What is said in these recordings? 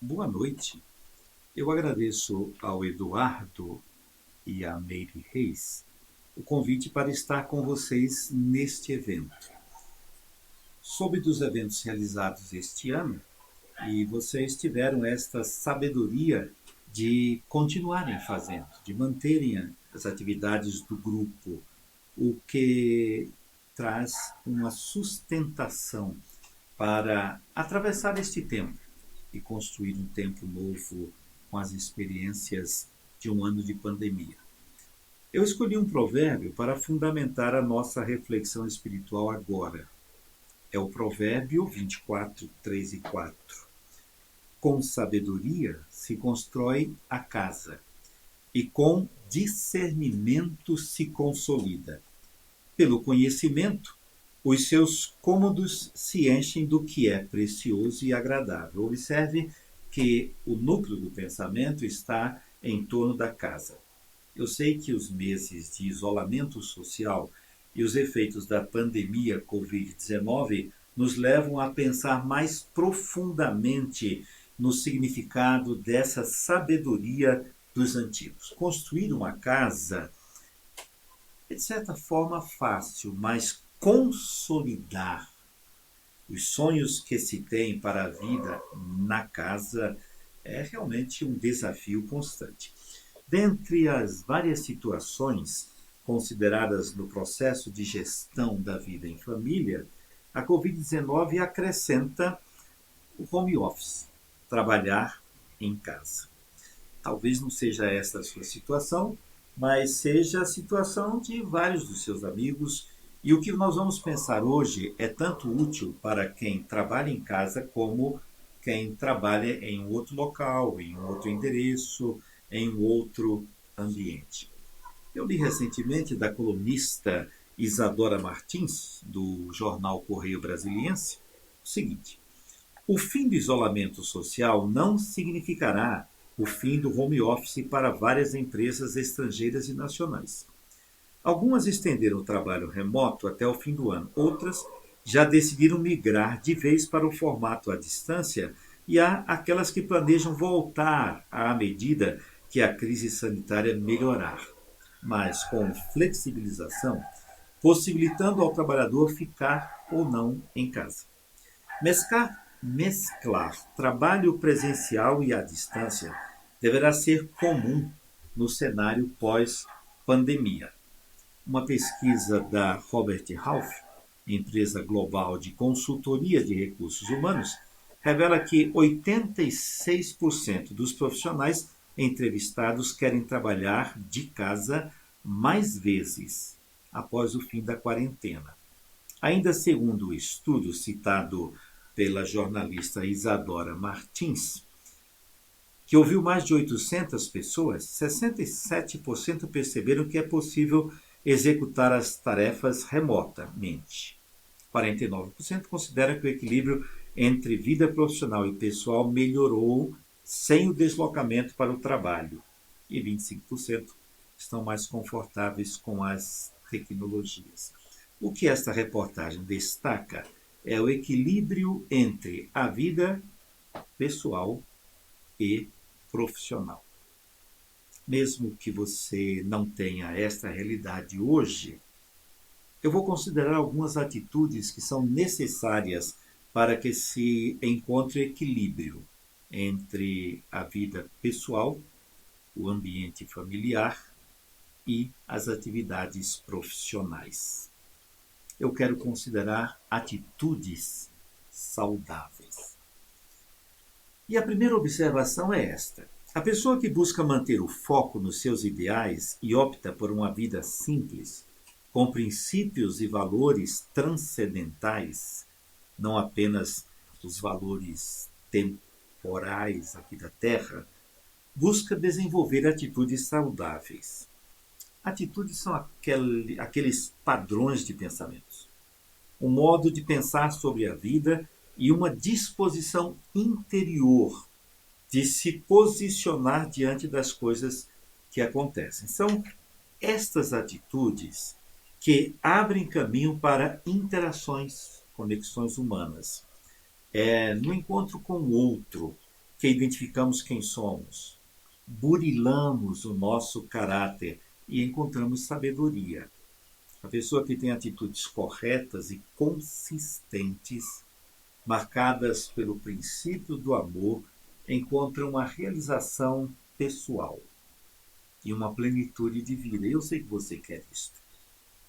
Boa noite. Eu agradeço ao Eduardo e à Meire Reis o convite para estar com vocês neste evento. Soube dos eventos realizados este ano e vocês tiveram esta sabedoria de continuarem fazendo, de manterem as atividades do grupo, o que traz uma sustentação para atravessar este tempo e construir um tempo novo com as experiências de um ano de pandemia. Eu escolhi um provérbio para fundamentar a nossa reflexão espiritual agora. É o provérbio 24, 3 e 4. Com sabedoria se constrói a casa, e com discernimento se consolida. Pelo conhecimento, os seus cômodos se enchem do que é precioso e agradável. Observe que o núcleo do pensamento está em torno da casa. Eu sei que os meses de isolamento social e os efeitos da pandemia Covid-19 nos levam a pensar mais profundamente no significado dessa sabedoria dos antigos. Construir uma casa é, de certa forma, fácil, mas consolidar os sonhos que se tem para a vida na casa é realmente um desafio constante. Dentre as várias situações consideradas no processo de gestão da vida em família, a Covid-19 acrescenta o home office, trabalhar em casa. Talvez não seja essa a sua situação, mas seja a situação de vários dos seus amigos. E o que nós vamos pensar hoje é tanto útil para quem trabalha em casa como quem trabalha em um outro local, em um outro endereço, em um outro ambiente. Eu li recentemente da colunista Isadora Martins, do jornal Correio Brasiliense, o seguinte: o fim do isolamento social não significará o fim do home office para várias empresas estrangeiras e nacionais. Algumas estenderam o trabalho remoto até o fim do ano, outras já decidiram migrar de vez para o formato à distância e há aquelas que planejam voltar à medida que a crise sanitária melhorar, mas com flexibilização, possibilitando ao trabalhador ficar ou não em casa. Mesclar trabalho presencial e à distância deverá ser comum no cenário pós-pandemia. Uma pesquisa da Robert Half, empresa global de consultoria de recursos humanos, revela que 86% dos profissionais entrevistados querem trabalhar de casa mais vezes após o fim da quarentena. Ainda segundo o estudo citado pela jornalista Isadora Martins, que ouviu mais de 800 pessoas, 67% perceberam que é possível executar as tarefas remotamente. 49% consideram que o equilíbrio entre vida profissional e pessoal melhorou sem o deslocamento para o trabalho. E 25% estão mais confortáveis com as tecnologias. O que esta reportagem destaca é o equilíbrio entre a vida pessoal e profissional. Mesmo que você não tenha esta realidade hoje, eu vou considerar algumas atitudes que são necessárias para que se encontre equilíbrio entre a vida pessoal, o ambiente familiar e as atividades profissionais. Eu quero considerar atitudes saudáveis. E a primeira observação é esta: a pessoa que busca manter o foco nos seus ideais e opta por uma vida simples, com princípios e valores transcendentais, não apenas os valores temporais aqui da Terra, busca desenvolver atitudes saudáveis. Atitudes são aqueles padrões de pensamentos, um modo de pensar sobre a vida e uma disposição interior de se posicionar diante das coisas que acontecem. São estas atitudes que abrem caminho para interações, conexões humanas. No encontro com o outro, que identificamos quem somos, burilamos o nosso caráter e encontramos sabedoria. A pessoa que tem atitudes corretas e consistentes, marcadas pelo princípio do amor, encontra uma realização pessoal e uma plenitude de vida. Eu sei que você quer isto.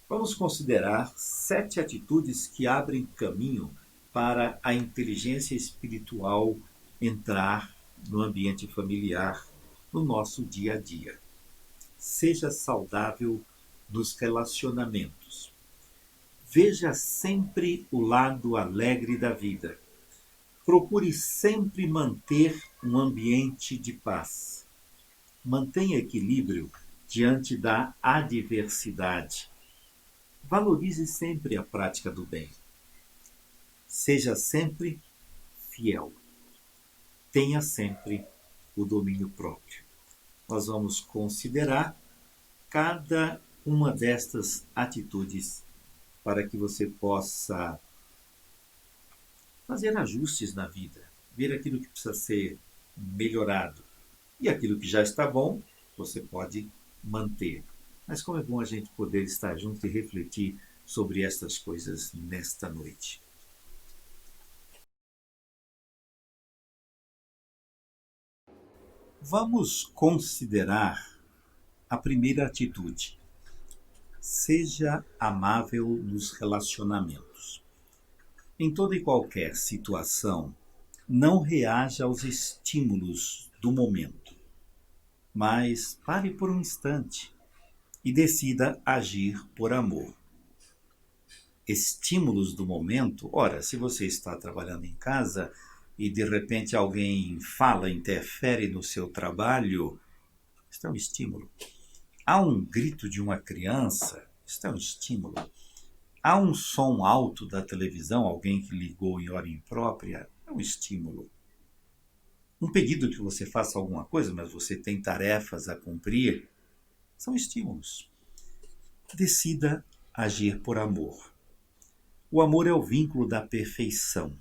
Vamos considerar 7 atitudes que abrem caminho para a inteligência espiritual entrar no ambiente familiar, no nosso dia a dia. Seja saudável nos relacionamentos. Veja sempre o lado alegre da vida. Procure sempre manter um ambiente de paz. Mantenha equilíbrio diante da adversidade. Valorize sempre a prática do bem. Seja sempre fiel. Tenha sempre o domínio próprio. Nós vamos considerar cada uma destas atitudes para que você possa fazer ajustes na vida, ver aquilo que precisa ser melhorado. E aquilo que já está bom, você pode manter. Mas como é bom a gente poder estar junto e refletir sobre estas coisas nesta noite. Vamos considerar a primeira atitude. Seja amável nos relacionamentos. Em toda e qualquer situação, não reaja aos estímulos do momento, mas pare por um instante e decida agir por amor. Estímulos do momento, ora, se você está trabalhando em casa e de repente alguém fala, interfere no seu trabalho, isso é um estímulo. Há um grito de uma criança, isso é um estímulo. Há um som alto da televisão, alguém que ligou em hora imprópria, é um estímulo. Um pedido que você faça alguma coisa, mas você tem tarefas a cumprir, são estímulos. Decida agir por amor. O amor é o vínculo da perfeição.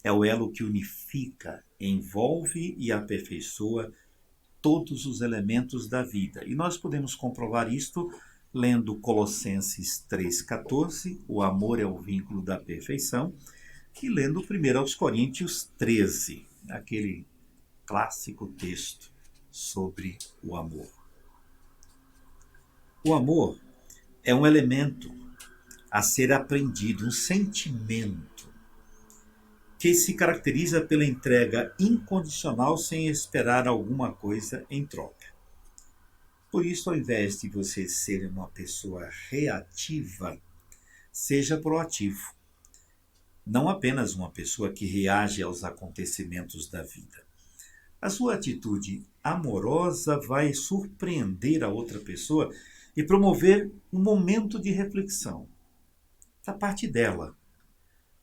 É o elo que unifica, envolve e aperfeiçoa todos os elementos da vida. E nós podemos comprovar isto lendo Colossenses 3,14, o amor é o vínculo da perfeição, e lendo 1 Coríntios 13, aquele clássico texto sobre o amor. O amor é um elemento a ser aprendido, um sentimento que se caracteriza pela entrega incondicional sem esperar alguma coisa em troca. Por isso, ao invés de você ser uma pessoa reativa, seja proativo. Não apenas uma pessoa que reage aos acontecimentos da vida. A sua atitude amorosa vai surpreender a outra pessoa e promover um momento de reflexão da parte dela,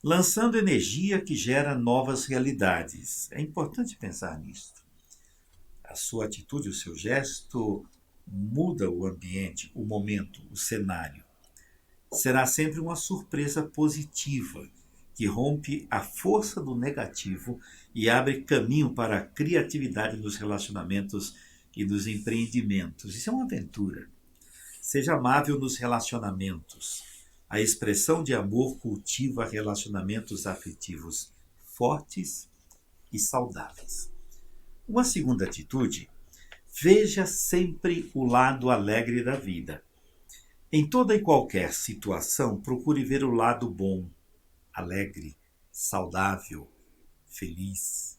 lançando energia que gera novas realidades. É importante pensar nisso. A sua atitude, o seu gesto muda o ambiente, o momento, o cenário. Será sempre uma surpresa positiva que rompe a força do negativo e abre caminho para a criatividade nos relacionamentos e nos empreendimentos. Isso é uma aventura. Seja amável nos relacionamentos. A expressão de amor cultiva relacionamentos afetivos fortes e saudáveis. Uma segunda atitude, veja sempre o lado alegre da vida. Em toda e qualquer situação, procure ver o lado bom, alegre, saudável, feliz.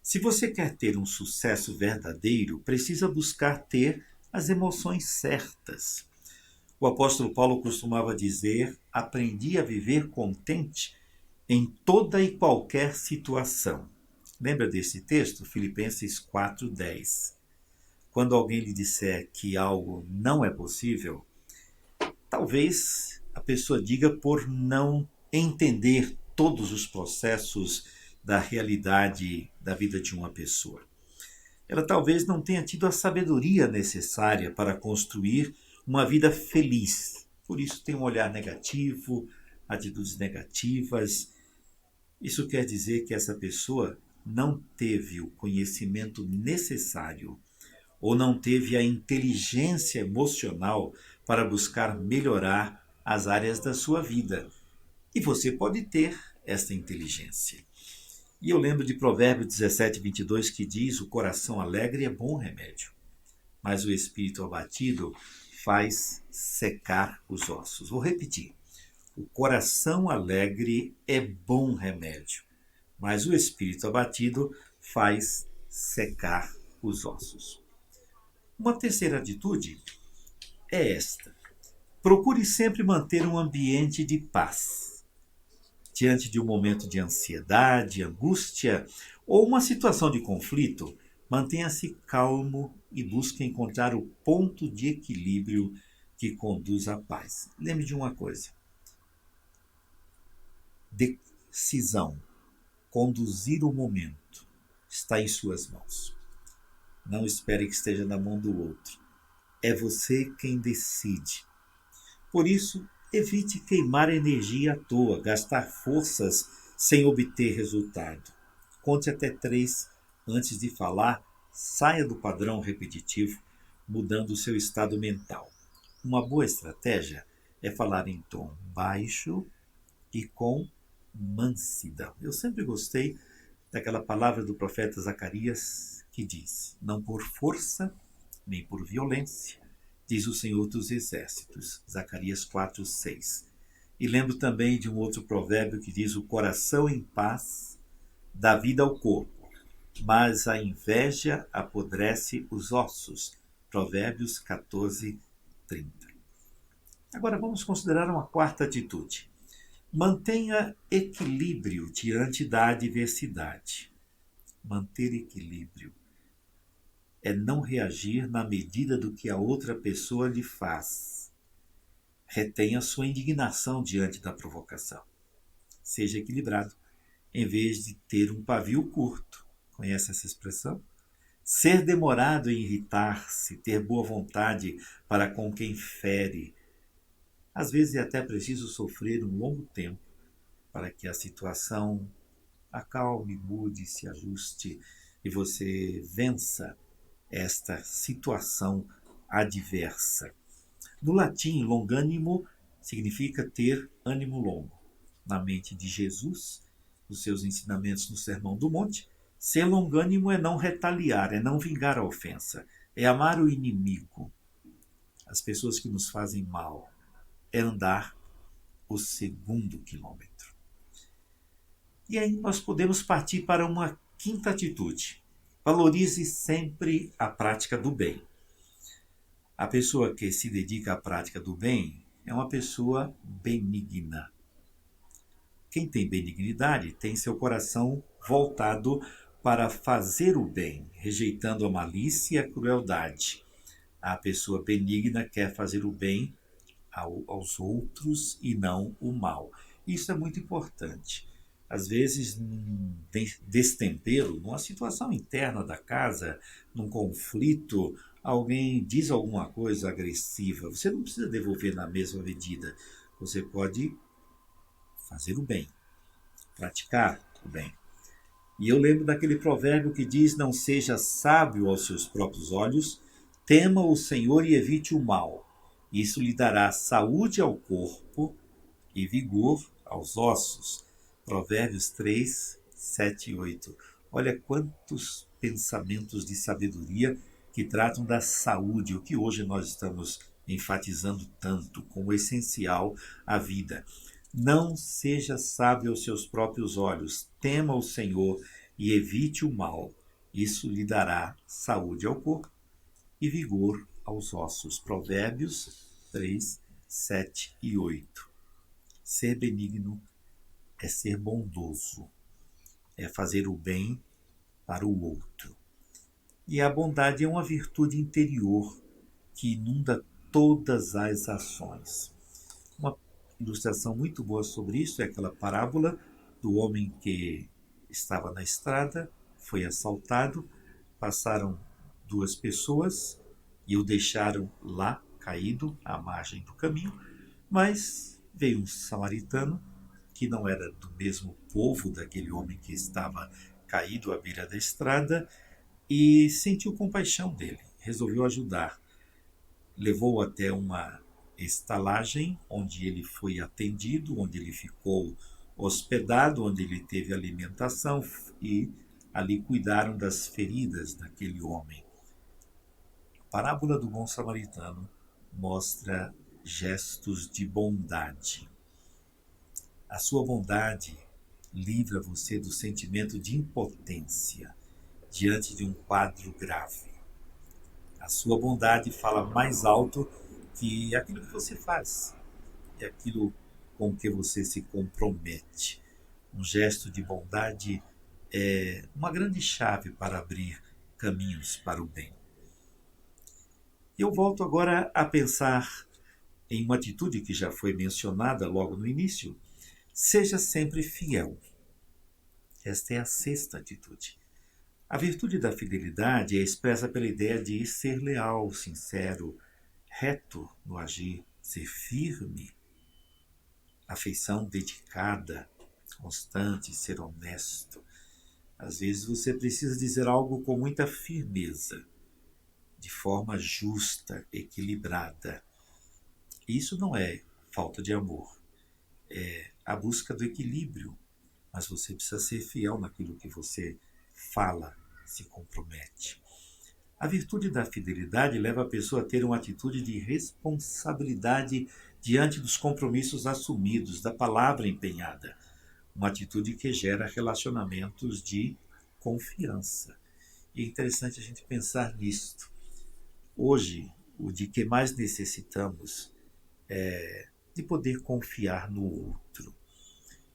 Se você quer ter um sucesso verdadeiro, precisa buscar ter as emoções certas. O apóstolo Paulo costumava dizer: aprendi a viver contente em toda e qualquer situação. Lembra desse texto? Filipenses 4:10. Quando alguém lhe disser que algo não é possível, talvez a pessoa diga por não entender todos os processos da realidade da vida de uma pessoa. Ela talvez não tenha tido a sabedoria necessária para construir uma vida feliz. Por isso tem um olhar negativo, atitudes negativas. Isso quer dizer que essa pessoa não teve o conhecimento necessário ou não teve a inteligência emocional para buscar melhorar as áreas da sua vida. E você pode ter esta inteligência. E eu lembro de Provérbios 17:22 que diz: o coração alegre é bom remédio, mas o espírito abatido faz secar os ossos. Vou repetir. O coração alegre é bom remédio, mas o espírito abatido faz secar os ossos. Uma terceira atitude é esta: procure sempre manter um ambiente de paz. Diante de um momento de ansiedade, angústia ou uma situação de conflito, mantenha-se calmo e busque encontrar o ponto de equilíbrio que conduz à paz. Lembre de uma coisa: decisão, conduzir o momento, está em suas mãos. Não espere que esteja na mão do outro. É você quem decide. Por isso, evite queimar energia à toa, gastar forças sem obter resultado. Conte até 3 antes de falar, saia do padrão repetitivo, mudando o seu estado mental. Uma boa estratégia é falar em tom baixo e com mansidão. Eu sempre gostei daquela palavra do profeta Zacarias que diz: não por força, nem por violência, diz o Senhor dos Exércitos. Zacarias 4:6. E lembro também de um outro provérbio que diz: o coração em paz dá vida ao corpo, mas a inveja apodrece os ossos. Provérbios 14:30. Agora vamos considerar uma quarta atitude. Mantenha equilíbrio diante da adversidade. Manter equilíbrio é não reagir na medida do que a outra pessoa lhe faz. Retenha sua indignação diante da provocação. Seja equilibrado, em vez de ter um pavio curto. Conhece essa expressão? Ser demorado em irritar-se, ter boa vontade para com quem fere. Às vezes é até preciso sofrer um longo tempo para que a situação acalme, mude, se ajuste e você vença esta situação adversa. No latim, longânimo significa ter ânimo longo. Na mente de Jesus, nos seus ensinamentos no Sermão do Monte, ser longânimo é não retaliar, é não vingar a ofensa, é amar o inimigo, as pessoas que nos fazem mal, é andar o segundo quilômetro. E aí nós podemos partir para uma quinta atitude. Valorize sempre a prática do bem. A pessoa que se dedica à prática do bem é uma pessoa benigna. Quem tem benignidade tem seu coração voltado para fazer o bem, rejeitando a malícia e a crueldade. A pessoa benigna quer fazer o bem aos outros e não o mal. Isso é muito importante. Às vezes, num destempero, numa situação interna da casa, num conflito, alguém diz alguma coisa agressiva. Você não precisa devolver na mesma medida. Você pode fazer o bem, praticar o bem. E eu lembro daquele provérbio que diz: não seja sábio aos seus próprios olhos, tema o Senhor e evite o mal. Isso lhe dará saúde ao corpo e vigor aos ossos. Provérbios 3, 7 e 8. Olha quantos pensamentos de sabedoria que tratam da saúde, o que hoje nós estamos enfatizando tanto como essencial à vida. Não seja sábio aos seus próprios olhos, tema o Senhor e evite o mal. Isso lhe dará saúde ao corpo e vigor aos ossos. Provérbios 3, 7 e 8. Ser benigno é ser bondoso, é fazer o bem para o outro. E a bondade é uma virtude interior que inunda todas as ações. Uma ilustração muito boa sobre isso é aquela parábola do homem que estava na estrada, foi assaltado, passaram 2 pessoas e o deixaram lá, caído, à margem do caminho, mas veio um samaritano, que não era do mesmo povo daquele homem que estava caído à beira da estrada e sentiu compaixão dele, resolveu ajudar. Levou-o até uma estalagem onde ele foi atendido, onde ele ficou hospedado, onde ele teve alimentação e ali cuidaram das feridas daquele homem. A parábola do bom samaritano mostra gestos de bondade. A sua bondade livra você do sentimento de impotência diante de um quadro grave. A sua bondade fala mais alto que aquilo que você faz e aquilo com que você se compromete. Um gesto de bondade é uma grande chave para abrir caminhos para o bem. Eu volto agora a pensar em uma atitude que já foi mencionada logo no início. Seja sempre fiel. Esta é a sexta atitude. A virtude da fidelidade é expressa pela ideia de ser leal, sincero, reto no agir, ser firme, afeição dedicada, constante, ser honesto. Às vezes você precisa dizer algo com muita firmeza, de forma justa, equilibrada. Isso não é falta de amor, é a busca do equilíbrio, mas você precisa ser fiel naquilo que você fala, se compromete. A virtude da fidelidade leva a pessoa a ter uma atitude de responsabilidade diante dos compromissos assumidos, da palavra empenhada. Uma atitude que gera relacionamentos de confiança. E é interessante a gente pensar nisto. Hoje, o de que mais necessitamos é de poder confiar no outro.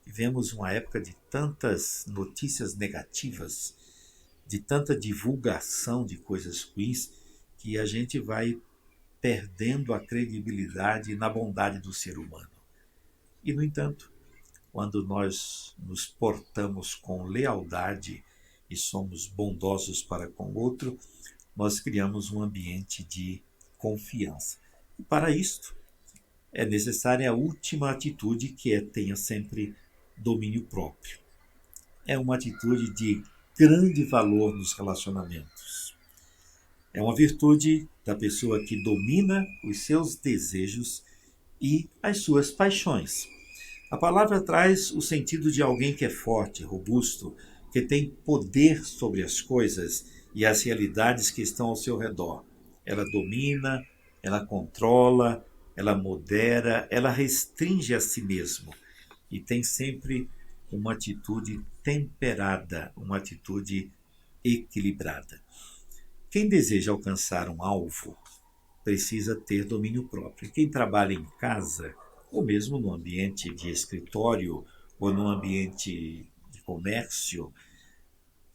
Vivemos uma época de tantas notícias negativas, de tanta divulgação de coisas ruins, que a gente vai perdendo a credibilidade na bondade do ser humano. E, no entanto, quando nós nos portamos com lealdade e somos bondosos para com o outro, nós criamos um ambiente de confiança. E para isto, é necessária a última atitude, que é tenha sempre domínio próprio. É uma atitude de grande valor nos relacionamentos. É uma virtude da pessoa que domina os seus desejos e as suas paixões. A palavra traz o sentido de alguém que é forte, robusto, que tem poder sobre as coisas e as realidades que estão ao seu redor. Ela domina, ela controla, ela modera, ela restringe a si mesmo e tem sempre uma atitude temperada, uma atitude equilibrada. Quem deseja alcançar um alvo precisa ter domínio próprio. Quem trabalha em casa, ou mesmo no ambiente de escritório, ou no ambiente de comércio,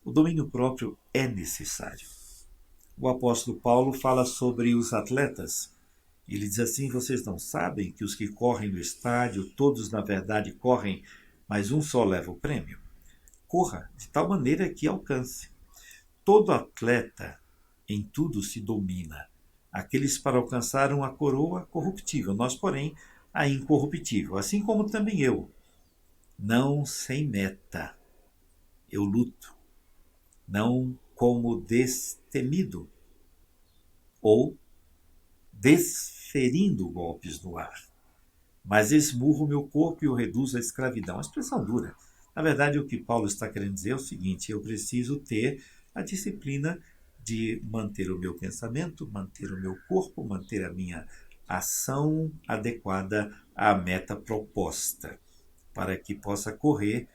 o domínio próprio é necessário. O apóstolo Paulo fala sobre os atletas. Ele diz assim: vocês não sabem que os que correm no estádio, todos na verdade correm, mas um só leva o prêmio? Corra de tal maneira que alcance. Todo atleta em tudo se domina. Aqueles para alcançar a coroa corruptível, nós, porém, a incorruptível. Assim como também eu, não sem meta, eu luto, não como destemido, ou desferindo golpes no ar, mas esmurro meu corpo e o reduzo à escravidão. Uma expressão dura. Na verdade, o que Paulo está querendo dizer é o seguinte: eu preciso ter a disciplina de manter o meu pensamento, manter o meu corpo, manter a minha ação adequada à meta proposta, para que possa correr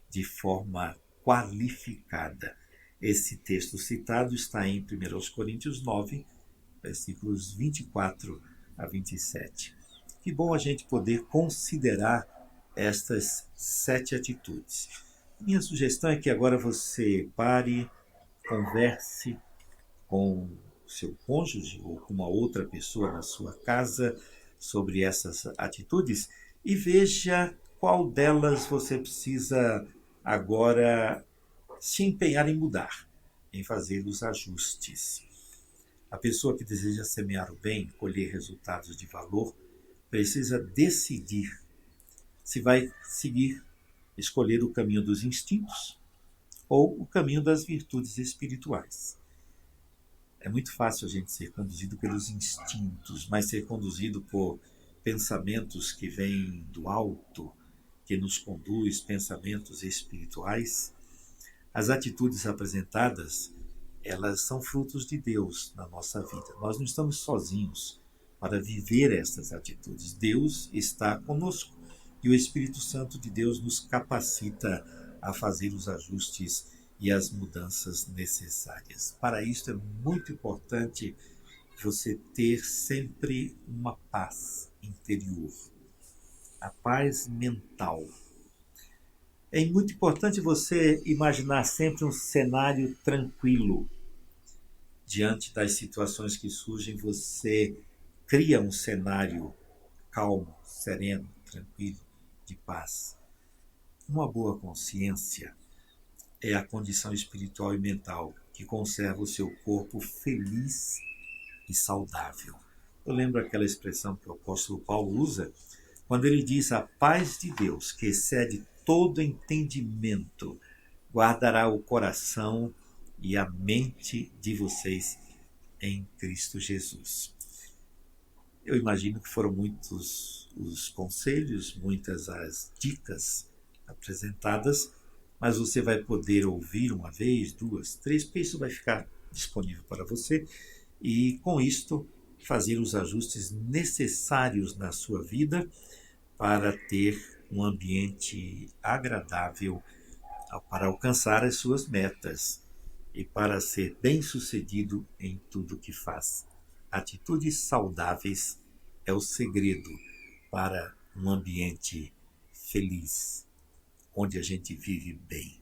de forma qualificada. Esse texto citado está em 1 Coríntios 9, versículos 24 a 27. Que bom a gente poder considerar estas 7 atitudes. Minha sugestão é que agora você pare, converse com seu cônjuge ou com uma outra pessoa na sua casa sobre essas atitudes e veja qual delas você precisa agora se empenhar em mudar, em fazer os ajustes. A pessoa que deseja semear o bem, colher resultados de valor, precisa decidir se vai escolher o caminho dos instintos ou o caminho das virtudes espirituais. É muito fácil a gente ser conduzido pelos instintos, mas ser conduzido por pensamentos que vêm do alto, que nos conduz, pensamentos espirituais. As atitudes apresentadas, elas são frutos de Deus na nossa vida. Nós não estamos sozinhos para viver essas atitudes. Deus está conosco e o Espírito Santo de Deus nos capacita a fazer os ajustes e as mudanças necessárias. Para isso é muito importante você ter sempre uma paz interior, a paz mental. É muito importante você imaginar sempre um cenário tranquilo. Diante das situações que surgem, você cria um cenário calmo, sereno, tranquilo, de paz. Uma boa consciência é a condição espiritual e mental que conserva o seu corpo feliz e saudável. Eu lembro aquela expressão que o apóstolo Paulo usa quando ele diz: a paz de Deus, que excede todo entendimento, guardará o coração e a mente de vocês em Cristo Jesus. Eu imagino que foram muitos os conselhos, muitas as dicas apresentadas, mas você vai poder ouvir uma vez, duas, três, porque isso vai ficar disponível para você e com isto fazer os ajustes necessários na sua vida para ter um ambiente agradável para alcançar as suas metas e para ser bem-sucedido em tudo que faz. Atitudes saudáveis é o segredo para um ambiente feliz, onde a gente vive bem.